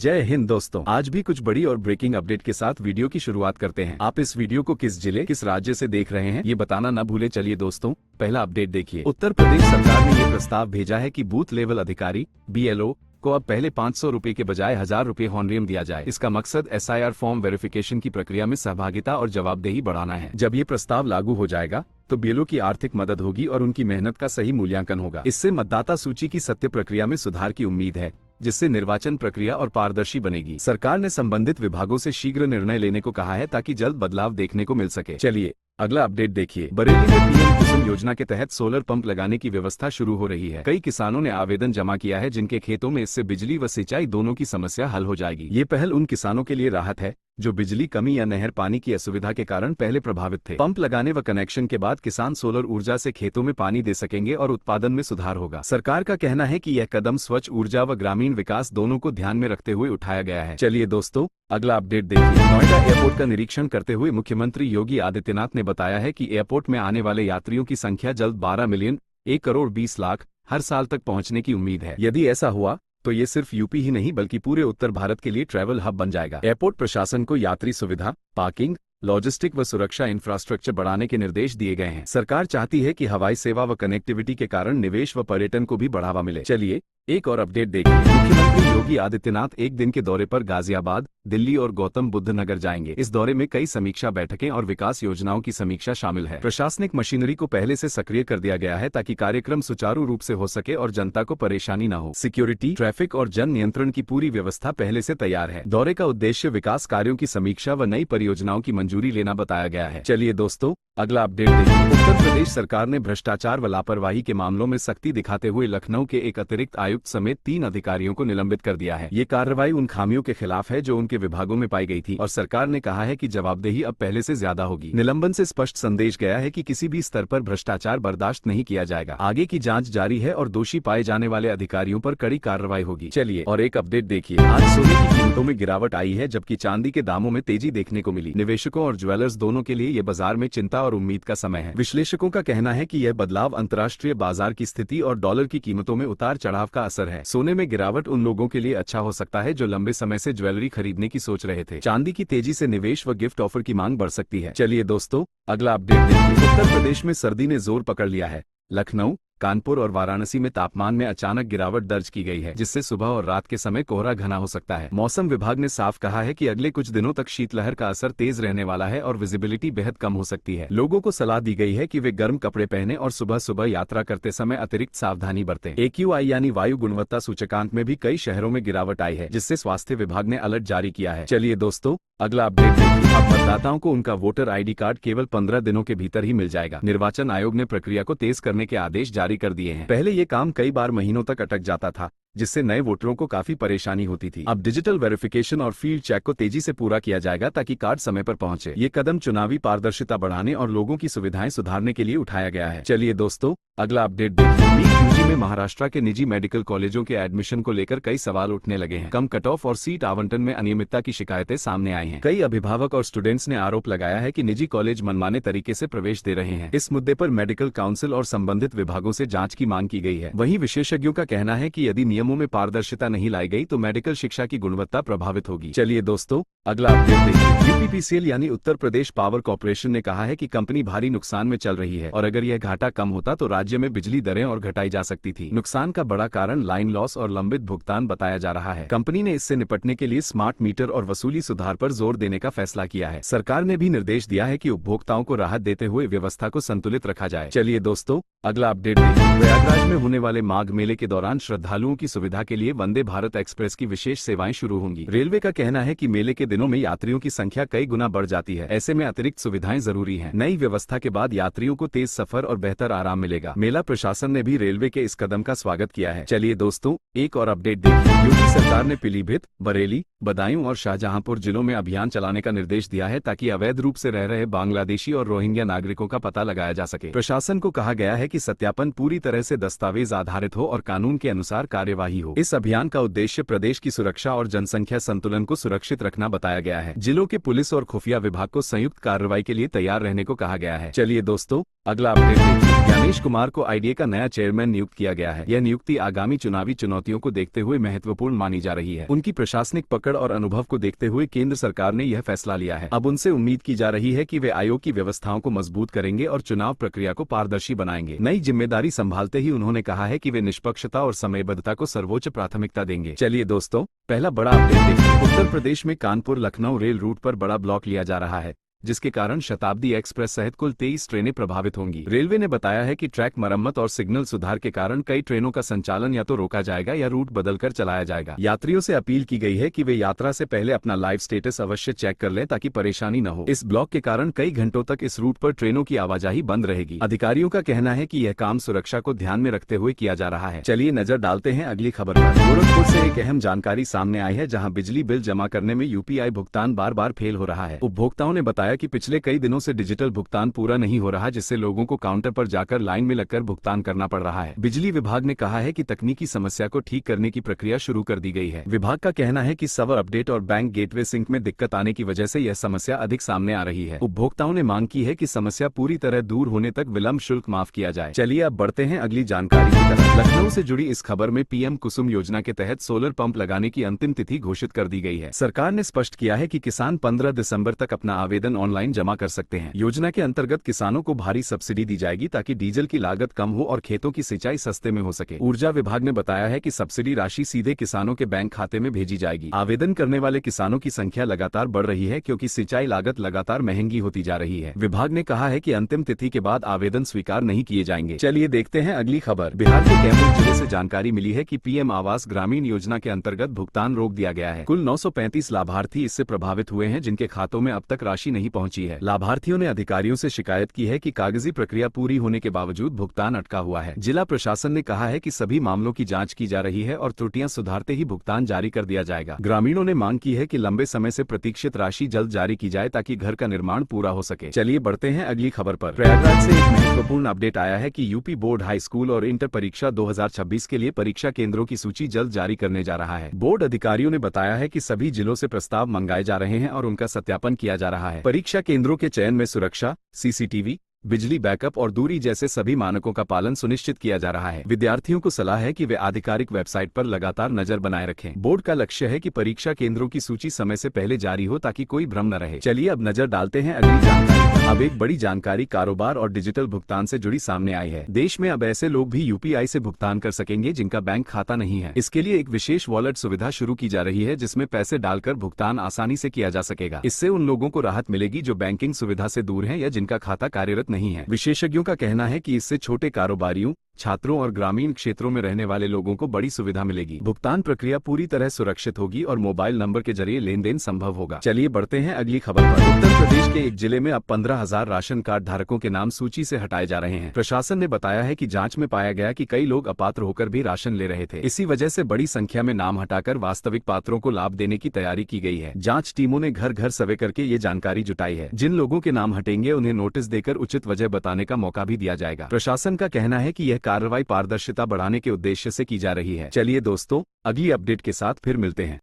जय हिंद दोस्तों, आज भी कुछ बड़ी और ब्रेकिंग अपडेट के साथ वीडियो की शुरुआत करते हैं। आप इस वीडियो को किस जिले किस राज्य से देख रहे हैं ये बताना न भूले। चलिए दोस्तों, पहला अपडेट देखिए। उत्तर प्रदेश सरकार ने ये प्रस्ताव भेजा है कि बूथ लेवल अधिकारी BLO को अब पहले 500 रुपए के बजाय 1000 रुपए हॉनरियम दिया जाए। इसका मकसद SIR फॉर्म वेरिफिकेशन की प्रक्रिया में सहभागिता और जवाबदेही बढ़ाना है। जब ये प्रस्ताव लागू हो जाएगा तो BLO की आर्थिक मदद होगी और उनकी मेहनत का सही मूल्यांकन होगा। इससे मतदाता सूची की सत्य प्रक्रिया में सुधार की उम्मीद है, जिससे निर्वाचन प्रक्रिया और पारदर्शी बनेगी। सरकार ने संबंधित विभागों से शीघ्र निर्णय लेने को कहा है ताकि जल्द बदलाव देखने को मिल सके। चलिए अगला अपडेट देखिए। बरेली में PM कुसुम योजना के तहत सोलर पंप लगाने की व्यवस्था शुरू हो रही है। कई किसानों ने आवेदन जमा किया है जिनके खेतों में इससे बिजली व सिंचाई दोनों की समस्या हल हो जाएगी। ये पहल उन किसानों के लिए राहत है जो बिजली कमी या नहर पानी की असुविधा के कारण पहले प्रभावित थे। पंप लगाने व कनेक्शन के बाद किसान सोलर ऊर्जा से खेतों में पानी दे सकेंगे और उत्पादन में सुधार होगा। सरकार का कहना है कि यह कदम स्वच्छ ऊर्जा व ग्रामीण विकास दोनों को ध्यान में रखते हुए उठाया गया है। चलिए दोस्तों, अगला अपडेट देखिए। नोएडा एयरपोर्ट का निरीक्षण करते हुए मुख्यमंत्री योगी आदित्यनाथ ने बताया है कि एयरपोर्ट में आने वाले यात्रियों की संख्या जल्द 12 मिलियन 1 करोड़ 20 लाख हर साल तक पहुंचने की उम्मीद है। यदि ऐसा हुआ तो ये सिर्फ यूपी ही नहीं बल्कि पूरे उत्तर भारत के लिए ट्रैवल हब बन जाएगा। एयरपोर्ट प्रशासन को यात्री सुविधा, पार्किंग, लॉजिस्टिक व सुरक्षा इंफ्रास्ट्रक्चर बढ़ाने के निर्देश दिए गए हैं। सरकार चाहती है कि हवाई सेवा व कनेक्टिविटी के कारण निवेश व पर्यटन को भी बढ़ावा मिले। चलिए एक और अपडेट देखिए। मुख्यमंत्री योगी आदित्यनाथ एक दिन के दौरे पर गाजियाबाद, दिल्ली और गौतम बुद्ध नगर जाएंगे। इस दौरे में कई समीक्षा बैठकें और विकास योजनाओं की समीक्षा शामिल है। प्रशासनिक मशीनरी को पहले से सक्रिय कर दिया गया है ताकि कार्यक्रम सुचारू रूप से हो सके और जनता को परेशानी न हो। सिक्योरिटी, ट्रैफिक और जन नियंत्रण की पूरी व्यवस्था पहले से तैयार है। दौरे का उद्देश्य विकास कार्यों की समीक्षा व नई परियोजनाओं की मंजूरी लेना बताया गया है। चलिए दोस्तों, अगला अपडेट देखिए। उत्तर प्रदेश सरकार ने भ्रष्टाचार व लापरवाही के मामलों में सख्ती दिखाते हुए लखनऊ के एक अतिरिक्त आयुक्त समेत 3 अधिकारियों को निलंबित कर दिया है। ये कार्रवाई उन खामियों के खिलाफ है जो उनके विभागों में पाई गई थी और सरकार ने कहा है कि जवाबदेही अब पहले से ज्यादा होगी। निलंबन से स्पष्ट संदेश गया है कि किसी भी स्तर पर भ्रष्टाचार बर्दाश्त नहीं किया जाएगा। आगे की जांच जारी है और दोषी पाए जाने वाले अधिकारियों पर कड़ी कार्रवाई होगी। चलिए और एक अपडेट देखिए। आज सोने की कीमतों में गिरावट आई है जबकि चांदी के दामों में तेजी देखने को मिली। निवेशकों और ज्वेलर्स दोनों के लिए ये बाजार में चिंता और उम्मीद का समय है। विश्लेषकों का कहना है कि यह बदलाव अंतर्राष्ट्रीय बाजार की स्थिति और डॉलर की कीमतों में उतार चढ़ाव का असर है। सोने में गिरावट उन लोगों के लिए अच्छा हो सकता है जो लंबे समय से ज्वेलरी खरीदने की सोच रहे थे। चांदी की तेजी से निवेश व गिफ्ट ऑफर की मांग बढ़ सकती है। चलिए दोस्तों, अगला अपडेट देखिए। उत्तर प्रदेश में सर्दी ने जोर पकड़ लिया है। लखनऊ, कानपुर और वाराणसी में तापमान में अचानक गिरावट दर्ज की गई है, जिससे सुबह और रात के समय कोहरा घना हो सकता है। मौसम विभाग ने साफ कहा है कि अगले कुछ दिनों तक शीतलहर का असर तेज रहने वाला है और विजिबिलिटी बेहद कम हो सकती है। लोगों को सलाह दी गई है कि वे गर्म कपड़े पहने और सुबह सुबह यात्रा करते समय अतिरिक्त सावधानी बरतें। AQI यानी वायु गुणवत्ता सूचकांक में भी कई शहरों में गिरावट आई है, जिससे स्वास्थ्य विभाग ने अलर्ट जारी किया है। चलिए दोस्तों, अगला अपडेट देखिए। अब मतदाताओं को उनका वोटर ID कार्ड केवल 15 दिनों के भीतर ही मिल जाएगा। निर्वाचन आयोग ने प्रक्रिया को तेज करने के आदेश जारी कर दिए हैं। पहले ये काम कई बार महीनों तक अटक जाता था, जिससे नए वोटरों को काफी परेशानी होती थी। अब डिजिटल वेरिफिकेशन और फील्ड चेक को तेजी से पूरा किया जाएगा ताकि कार्ड समय पर पहुंचे। ये कदम चुनावी पारदर्शिता बढ़ाने और लोगों की सुविधाएं सुधारने के लिए उठाया गया है। चलिए दोस्तों, अगला अपडेट देखिए। नीट UG में महाराष्ट्र के निजी मेडिकल कॉलेजों के एडमिशन को लेकर कई सवाल उठने लगे हैं। कम कट ऑफ और सीट आवंटन में अनियमितता की शिकायतें सामने आई हैं। कई अभिभावक और स्टूडेंट्स ने आरोप लगाया है कि निजी कॉलेज मनमाने तरीके से प्रवेश दे रहे हैं। इस मुद्दे पर मेडिकल काउंसिल और संबंधित विभागों से जांच की मांग की गई है। वहीं विशेषज्ञों का कहना है कि यदि नियमों में पारदर्शिता नहीं लाई गई तो मेडिकल शिक्षा की गुणवत्ता प्रभावित होगी। चलिए दोस्तों, अगला अपडेट देखिए। UPPCL यानी उत्तर प्रदेश पावर कॉर्पोरेशन ने कहा है कि कंपनी भारी नुकसान में चल रही है और अगर यह घाटा कम होता तो राज्य में बिजली दरें और घटाई जा सकती थी। नुकसान का बड़ा कारण लाइन लॉस और लंबित भुगतान बताया जा रहा है। कंपनी ने इससे निपटने के लिए स्मार्ट मीटर और वसूली सुधार पर जोर देने का फैसला किया है। सरकार ने भी निर्देश दिया है कि उपभोक्ताओं को राहत देते हुए व्यवस्था को संतुलित रखा जाए। चलिए दोस्तों, अगला अपडेट देखिए। प्रयागराज में होने वाले माघ मेले के दौरान श्रद्धालुओं की सुविधा के लिए वंदे भारत एक्सप्रेस की विशेष सेवाएं शुरू होंगी। रेलवे का कहना है कि मेले के दिनों में यात्रियों की संख्या कई गुना बढ़ जाती है। ऐसे में अतिरिक्त सुविधाएं जरूरी हैं। नई व्यवस्था के बाद यात्रियों को तेज सफर और बेहतर आराम मिलेगा। मेला प्रशासन ने भी रेलवे के इस कदम का स्वागत किया है। चलिए दोस्तों, एक और अपडेट देखिए। योगी सरकार ने पीलीभीत, बरेली, बदायूं और शाहजहांपुर जिलों में अभियान चलाने का निर्देश दिया है ताकि अवैध रूप से रह रहे बांग्लादेशी और रोहिंग्या नागरिकों का पता लगाया जा सके। प्रशासन को कहा गया है कि सत्यापन पूरी तरह से दस्तावेज आधारित हो और कानून के अनुसार कार्यवाही हो। इस अभियान का उद्देश्य प्रदेश की सुरक्षा और जनसंख्या संतुलन को सुरक्षित रखना बताया गया है। जिलों के पुलिस और खुफिया विभाग को संयुक्त कार्रवाई के लिए तैयार रहने को कहा गया है। चलिए दोस्तों, अगला अपडेट देखिए। ज्ञानेश कुमार को आईडीए का नया चेयरमैन नियुक्त किया गया है। यह नियुक्ति आगामी चुनावी चुनौतियों को देखते हुए महत्वपूर्ण मानी जा रही है। उनकी प्रशासनिक पकड़ और अनुभव को देखते हुए केंद्र सरकार ने यह फैसला लिया है। अब उनसे उम्मीद की जा रही है कि वे आयोग की व्यवस्थाओं को मजबूत करेंगे और चुनाव प्रक्रिया को पारदर्शी बनाएंगे। नई जिम्मेदारी संभालते ही उन्होंने कहा है कि वे निष्पक्षता और समयबद्धता को सर्वोच्च प्राथमिकता देंगे। चलिए दोस्तों, पहला बड़ा अपडेट देखिए। उत्तर प्रदेश में कानपुर लखनऊ रेल रूट पर बड़ा ब्लॉक लिया जा रहा है, जिसके कारण शताब्दी एक्सप्रेस सहित कुल 23 ट्रेनें प्रभावित होंगी। रेलवे ने बताया है कि ट्रैक मरम्मत और सिग्नल सुधार के कारण कई ट्रेनों का संचालन या तो रोका जाएगा या रूट बदलकर चलाया जाएगा। यात्रियों से अपील की गई है कि वे यात्रा से पहले अपना लाइव स्टेटस अवश्य चेक कर लें ताकि परेशानी न हो। इस ब्लॉक के कारण कई घंटों तक इस रूट पर ट्रेनों की आवाजाही बंद रहेगी। अधिकारियों का कहना है कि यह काम सुरक्षा को ध्यान में रखते हुए किया जा रहा है। चलिए नजर डालते हैं अगली खबर पर। गोरखपुर से एक अहम जानकारी सामने आई है, जहाँ बिजली बिल जमा करने में यूपीआई भुगतान बार बार फेल हो रहा है। उपभोक्ताओं ने बताया कि पिछले कई दिनों से डिजिटल भुगतान पूरा नहीं हो रहा, जिससे लोगों को काउंटर पर जाकर लाइन में लगकर भुगतान करना पड़ रहा है। बिजली विभाग ने कहा है कि तकनीकी समस्या को ठीक करने की प्रक्रिया शुरू कर दी गई है। विभाग का कहना है कि सर्वर अपडेट और बैंक गेटवे सिंक में दिक्कत आने की वजह से यह समस्या अधिक सामने आ रही है। उपभोक्ताओं ने मांग की है कि समस्या पूरी तरह दूर होने तक विलंब शुल्क माफ किया जाए। चलिए अब बढ़ते हैं अगली जानकारी की तरफ। लखनऊ से जुड़ी इस खबर में पीएम कुसुम योजना के तहत सोलर पंप लगाने की अंतिम तिथि घोषित कर दी गई है। सरकार ने स्पष्ट किया है कि किसान 15 दिसंबर तक अपना आवेदन ऑनलाइन जमा कर सकते हैं। योजना के अंतर्गत किसानों को भारी सब्सिडी दी जाएगी ताकि डीजल की लागत कम हो और खेतों की सिंचाई सस्ते में हो सके। ऊर्जा विभाग ने बताया है कि सब्सिडी राशि सीधे किसानों के बैंक खाते में भेजी जाएगी। आवेदन करने वाले किसानों की संख्या लगातार बढ़ रही है क्योंकि सिंचाई लागत लगातार महंगी होती जा रही है। विभाग ने कहा है कि अंतिम तिथि के बाद आवेदन स्वीकार नहीं किए जाएंगे। चलिए देखते हैं अगली खबर। बिहार के कैमूर जिले से जानकारी मिली है कि पीएम आवास ग्रामीण योजना के अंतर्गत भुगतान रोक दिया गया है। कुल 935 लाभार्थी इससे प्रभावित हुए हैं, जिनके खातों में अब तक राशि नहीं पहुंची है। लाभार्थियों ने अधिकारियों से शिकायत की है कि कागजी प्रक्रिया पूरी होने के बावजूद भुगतान अटका हुआ है। जिला प्रशासन ने कहा है कि सभी मामलों की जांच की जा रही है और त्रुटियां सुधारते ही भुगतान जारी कर दिया जाएगा। ग्रामीणों ने मांग की है कि लंबे समय से प्रतीक्षित राशि जल्द जारी की जाए ताकि घर का निर्माण पूरा हो सके। चलिए बढ़ते हैं अगली खबर पर। प्रयागराज से एक महत्वपूर्ण अपडेट आया है कि यूपी बोर्ड हाई स्कूल और इंटर परीक्षा 2026 के लिए परीक्षा केंद्रों की सूची जल्द जारी करने जा रहा है। बोर्ड अधिकारियों ने बताया है कि सभी जिलों से प्रस्ताव मंगाए जा रहे हैं और उनका सत्यापन किया जा रहा है। परीक्षा केंद्रों के चयन में सुरक्षा, सीसीटीवी, बिजली बैकअप और दूरी जैसे सभी मानकों का पालन सुनिश्चित किया जा रहा है। विद्यार्थियों को सलाह है कि वे आधिकारिक वेबसाइट पर लगातार नजर बनाए रखें। बोर्ड का लक्ष्य है कि परीक्षा केंद्रों की सूची समय से पहले जारी हो ताकि कोई भ्रम न रहे। चलिए अब नजर डालते हैं अगली जानकारी। अब एक बड़ी जानकारी कारोबार और डिजिटल भुगतान से जुड़ी सामने आई है। देश में अब ऐसे लोग भी यूपीआई से भुगतान कर सकेंगे जिनका बैंक खाता नहीं है। इसके लिए एक विशेष वॉलेट सुविधा शुरू की जा रही है, जिसमें पैसे डालकर भुगतान आसानी से किया जा सकेगा। इससे उन लोगों को राहत मिलेगी जो बैंकिंग सुविधा से दूर हैं या जिनका खाता कार्यरत नहीं है। विशेषज्ञों का कहना है कि इससे छोटे कारोबारियों, छात्रों और ग्रामीण क्षेत्रों में रहने वाले लोगों को बड़ी सुविधा मिलेगी। भुगतान प्रक्रिया पूरी तरह सुरक्षित होगी और मोबाइल नंबर के जरिए लेन देन संभव होगा। चलिए बढ़ते हैं अगली खबर पर। उत्तर प्रदेश के एक जिले में अब 15,000 राशन कार्ड धारकों के नाम सूची से हटाए जा रहे हैं। प्रशासन ने बताया है कि जांच में पाया गया कि कई लोग अपात्र होकर भी राशन ले रहे थे। इसी वजह से बड़ी संख्या में नाम हटाकर वास्तविक पात्रों को लाभ देने की तैयारी की गई है। जाँच टीमों ने घर घर सर्वे करके ये जानकारी जुटाई है। जिन लोगों के नाम हटेंगे उन्हें नोटिस देकर उचित वजह बताने का मौका भी दिया जाएगा। प्रशासन का कहना है कि यह कार्रवाई पारदर्शिता बढ़ाने के उद्देश्य से की जा रही है। चलिए दोस्तों, अगली अपडेट के साथ फिर मिलते हैं।